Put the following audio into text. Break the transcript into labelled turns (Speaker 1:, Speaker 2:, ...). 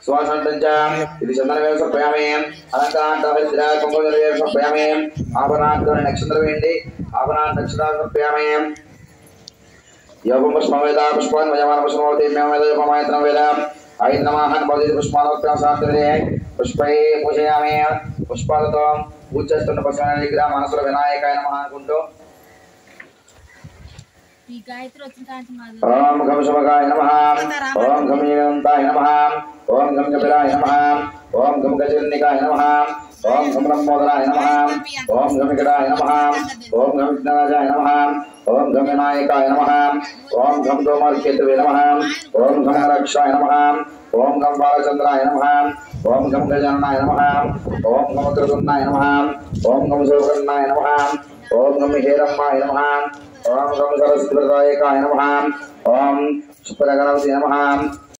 Speaker 1: स्वासंतंचाम इति चंदनवेल समर्पयामि अलंकारांतविद्राज कुंकुमवेल समर्पयामि आभरणांतों नक्षत्रवेंडी आभरणांत नक्षत्रांत समर्पयामि योगं पुष्पवेदा पुष्पान् वयमान पुष्पवती मेवेदा योगमायत्रं वेदा आयत्रमाहन बौद्धि पुष्पानोक्तं सात्विरे पुष्पै पूजयामि पुष्पालतो पूज्यस्तुन पशुनानि ग्राम मनसुर विनायकाय नमः अनुకుంటూ
Speaker 2: ఈ గాయత్రి వచ్చిన కాంచి మాది
Speaker 1: ఓం గం శుభగాయ నమః ఓం గం యేనంతాయ నమః ఓం గం కపిలాయ నమః ఓం గం గజన్నికాయ నమః ఓం గం బ్రహ్మోదరాయ నమః ఓం గం వికటాయ నమః ఓం గం విఘ్నరాజాయ నమః ఓం గం వినాయకాయ నమః ఓం గం దోమర్కేతవే నమః ఓం గం రక్షాయ నమః ఓం గం బాలచంద్రాయ నమః ఓం గం గజాననాయ నమః ఓం గం ఉగ్రదున్నాయ నమః ఓం గం శోకర్ణాయ నమః ఓం గం హేరమ్మాయ నమః ओम गम सरस्वतीकाय नमः ओम शुभगणपति नमः।